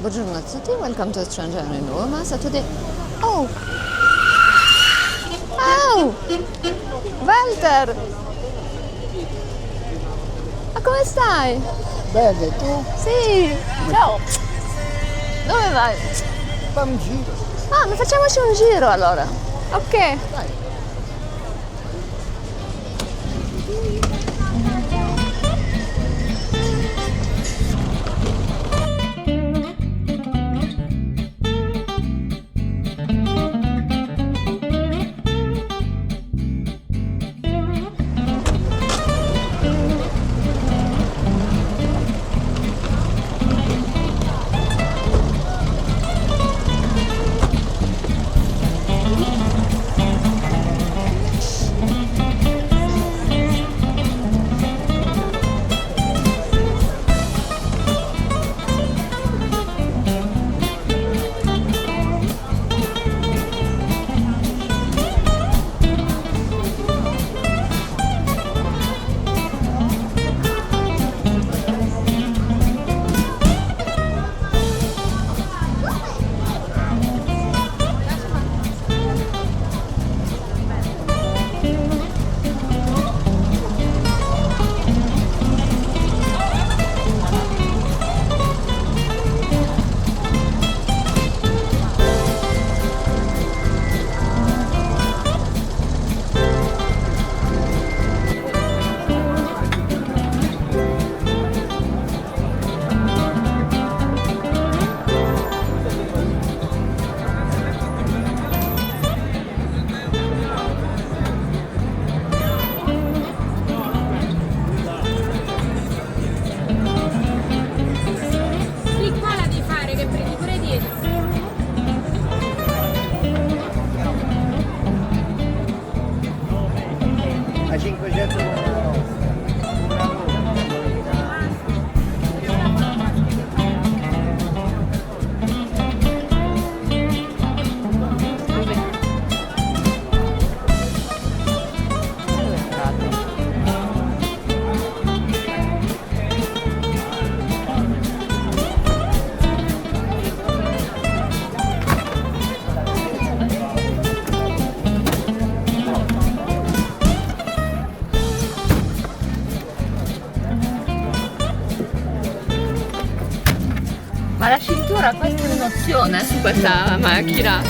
Buongiorno a tutti, welcome to Stranger in Roma. So today... Oh! Oh! Walter! Ma come stai? Bene, tu? Sì! Ciao! Dove vai? Fammi un giro. Ah, ma facciamoci un giro allora. Ok. Dai. Sì, qua la devi fare, che prendi pure dietro. A 500 Dove entrate? Ma la cintura, questa è un'opzione su questa macchina.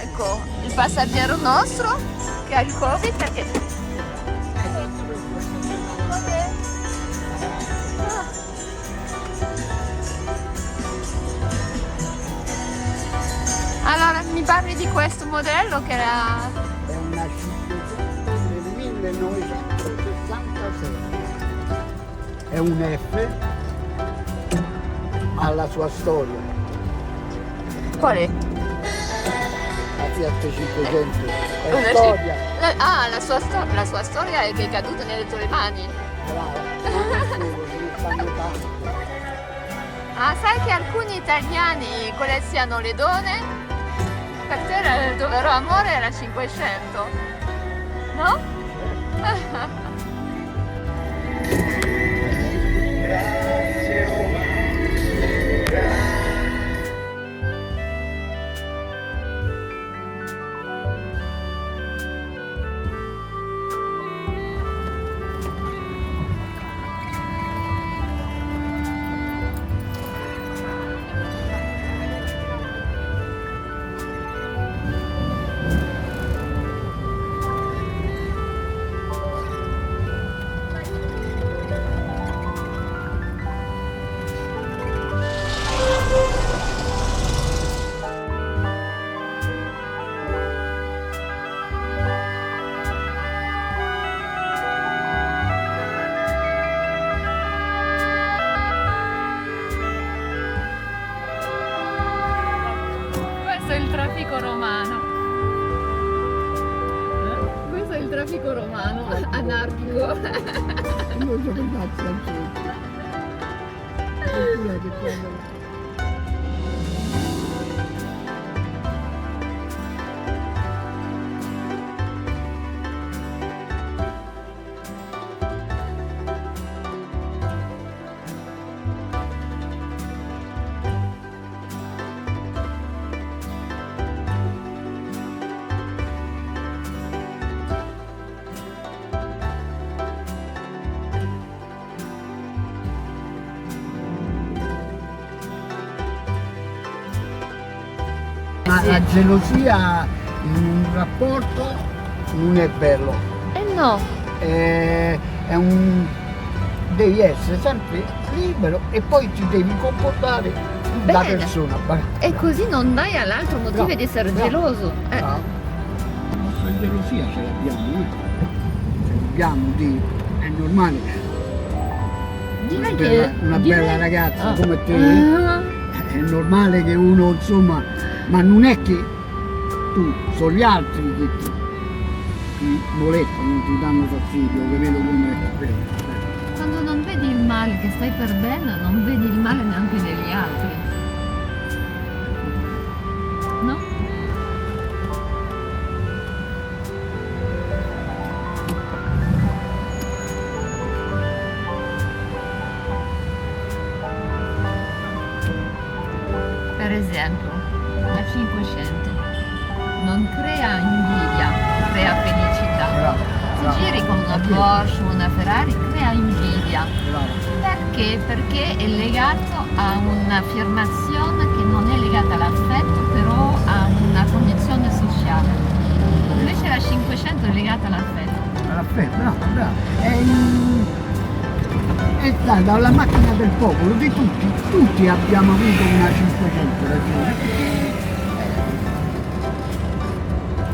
Ecco, il passeggero nostro che ha il Covid perché... Allora, mi parli di questo modello che era... è una 500 del 1966. È un F, ha la sua storia. Qual è? La Fiat 500 è Una storia. Ah, la sua storia è che è caduta nelle tue mani. Brava, non è solo, ce ne stanno tanti. Ah, sai che alcuni italiani colezionano le donne? Per te il tuo vero amore era 500, no? traffico romano. Questo è il traffico romano, anarchico. Io sono i francesi. Fortuna che quando... Ma la gelosia in un rapporto non è bello, No, devi essere sempre libero e poi ti devi comportare da Bene. persona. e così non dai all'altro motivo Bravo, di essere bravo, geloso. La nostra gelosia ce l'abbiamo, ce l'abbiamo è normale. Direi Una direi- bella ragazza Ah. come te, Ah. è normale che uno, insomma, ma non è che tu, sono gli altri che ti molettano, ti danno fastidio, che vedo come è. Quando non vedi il male che stai perdendo, non vedi il male neanche negli altri. No? Per esempio, la 500 non crea invidia, crea felicità. Bravo, Se bravo. giri con una Porsche o una Ferrari crea invidia. Bravo. Perché? Perché è legato a un'affermazione che non è legata all'affetto, però a una condizione sociale. Invece la 500 è legata all'affetto. Bravo, bravo. È stata la macchina del popolo di tutti, tutti abbiamo avuto una 500 ragione, perché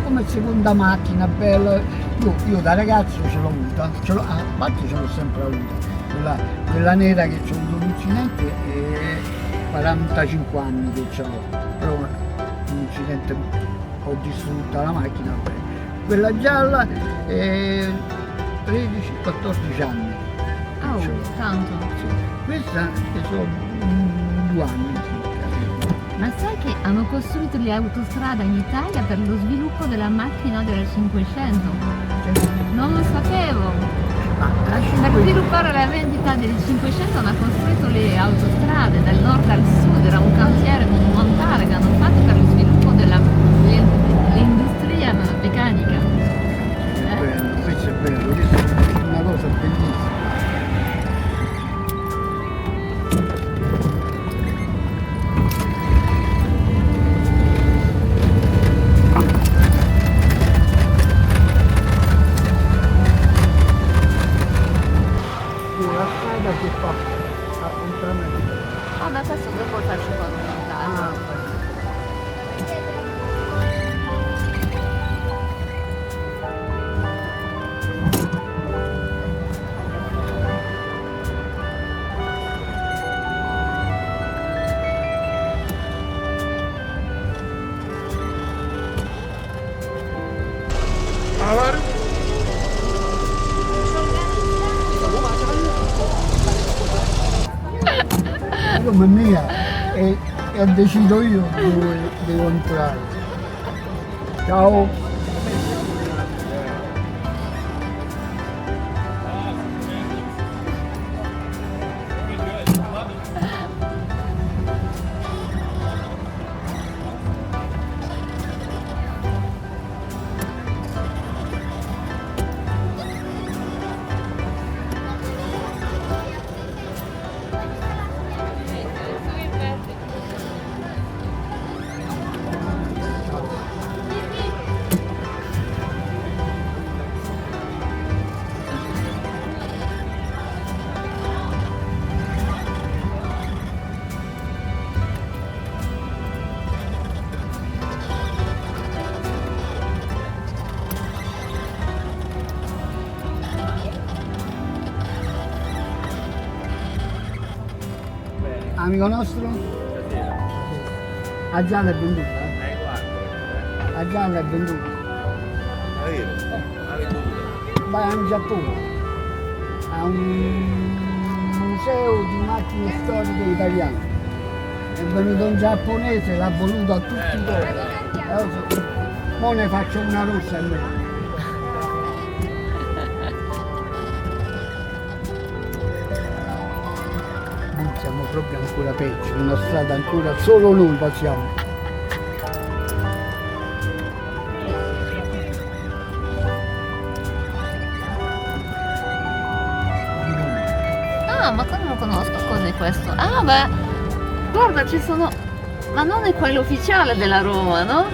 come seconda macchina bella, io da ragazzo ce l'ho avuta, a parte ce l'ho sempre avuta, quella nera che c'ho avuto un incidente e 45 anni che ce l'ho, però un incidente ho distrutta la macchina, quella gialla 13-14 anni. Oh, tanto. Questa che sono 2 anni circa. Ma sai che hanno costruito le autostrade in Italia per lo sviluppo della macchina della 500? Non lo sapevo. Ma la Per 500 sviluppare la vendita delle 500 hanno costruito le autostrade dal nord al sud, era un cantiere monumentale che hanno fatto per lo sviluppo dell'industria meccanica. è bello, questo è bello, questa è una cosa bellissima. La strada che fa appuntamento. Oh, ma questo dopo faccio con un montaggio. Come mia e decido io dove devo entrare. Ciao! Amico nostro? A già l'è venduta? La gialla è venduta. Vai in Giappone, a un museo di macchine storiche italiane. È venuto un giapponese, l'ha voluto a tutti i costi. Ora ne faccio una rossa a me. Non siamo proprio ancora peggio, una strada ancora solo noi passiamo. Ah, ma come lo conosco? Cos'è questo? Ah, beh, guarda, ci sono... Ma non è quello ufficiale della Roma, no?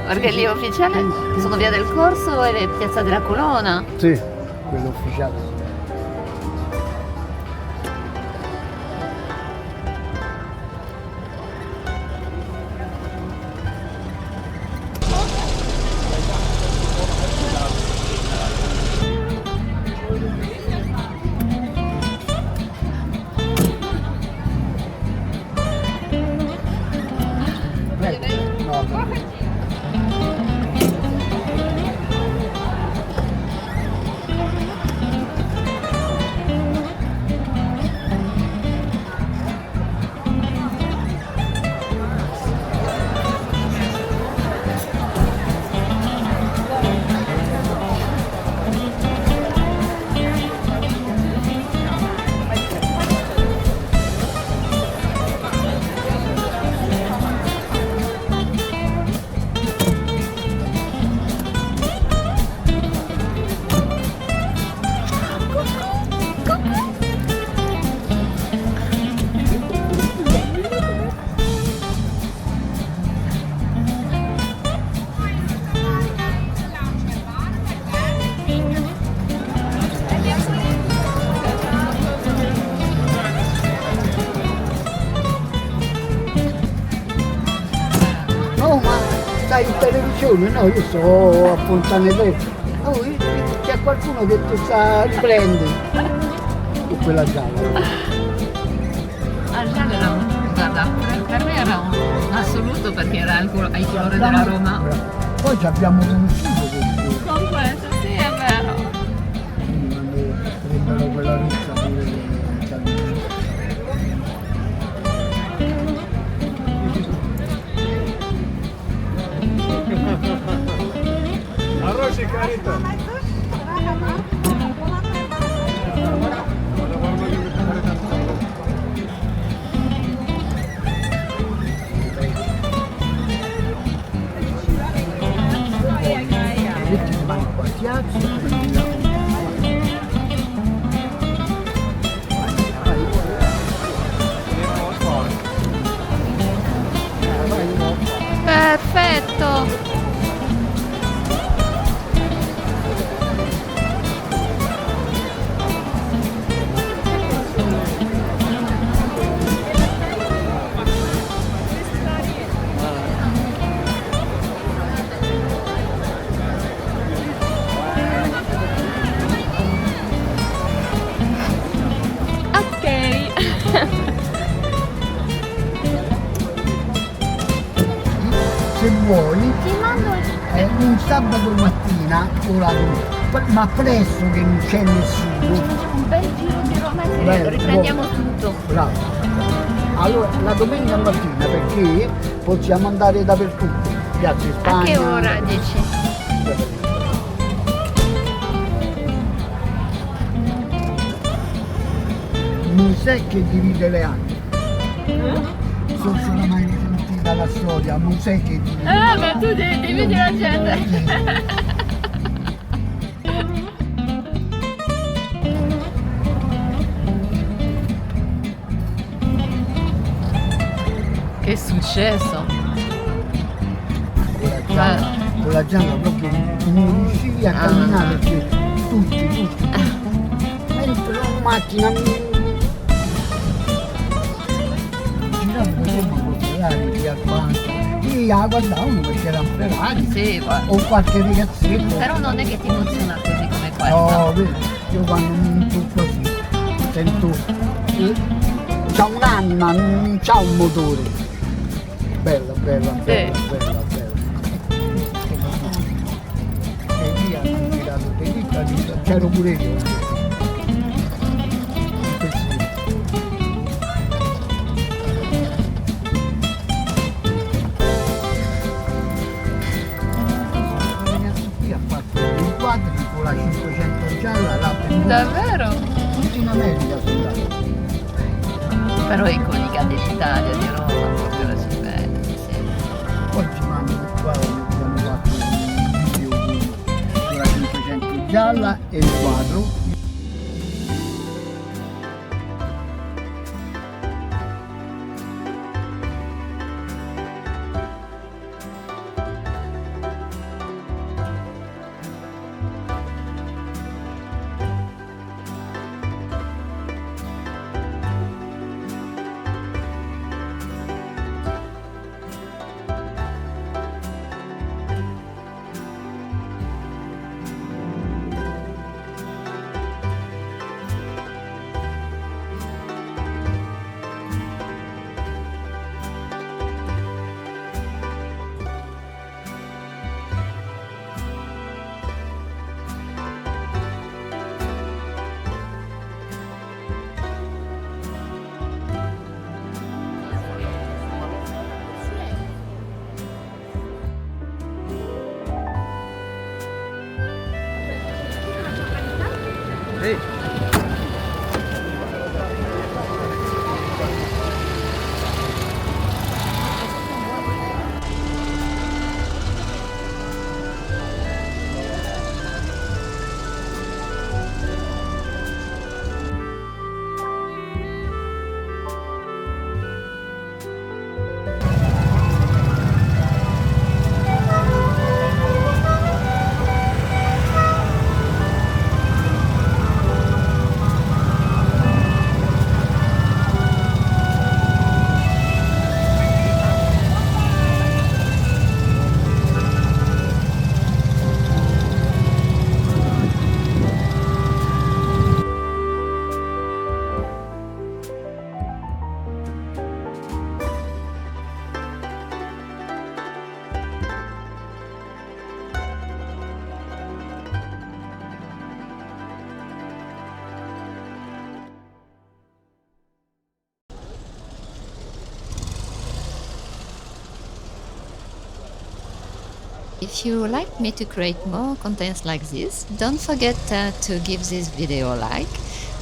Perché lì è ufficiale sono Via del Corso e Piazza della Colonna. Sì, quello ufficiale. No, ma stai in televisione? No, io sto a Fontaneletto. Oh, c'è qualcuno che ti sta riprendendo con quella gialla. Ah, già era guarda, per me era un assoluto perché era il colore della Roma. Poi ci abbiamo conosciuto questo. Con questo, sì, è vero. Sarebbero quella ricca pure che capisce. Arroz y carita. Metti le mani qua, ti alzi. Perfetto. Se vuoi, Ti mando un sabato mattina, ora, ma presto che non c'è nessuno. un bel giro di Roma e Bello, riprendiamo buono. tutto. Bravo. Allora, la domenica mattina, perché possiamo andare dappertutto. Piazza Spagna. A che ora dici? Musè che divide le anime. Non sono mai sentita la storia, Musè che divide. Ah, ma tu devi dire la gente. Che è successo? Con la gialla proprio non riuscivi a camminare perché tutti. Mentre la macchina girava per Roma con Ferrari di Albanza. Io la guardavano perché era un Ferrari. Sì, guarda. O qualche ragazzetto. Però non è che ti emoziona così come questa. No, vedi, io quando mi tocco così sento. C'ha un'anima, non c'ha un motore. Bella. capito? C'ero pure io. Ragazzo qui ha fatto dei quadri con la 500 gialla, l'ha venduta. Davvero? Tutti in America sono andati. Però è iconica dell'Italia, di Roma, proprio la si vede. Sì. Poi ci mandano qua abbiamo fatto un video con la 500 gialla e il quadro. If you like me to create more contents like this, don't forget to give this video a like,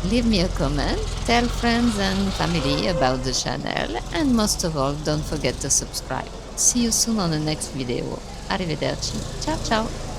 leave me a comment, tell friends and family about the channel, and most of all, don't forget to subscribe. See you soon on the next video. Arrivederci. Ciao ciao!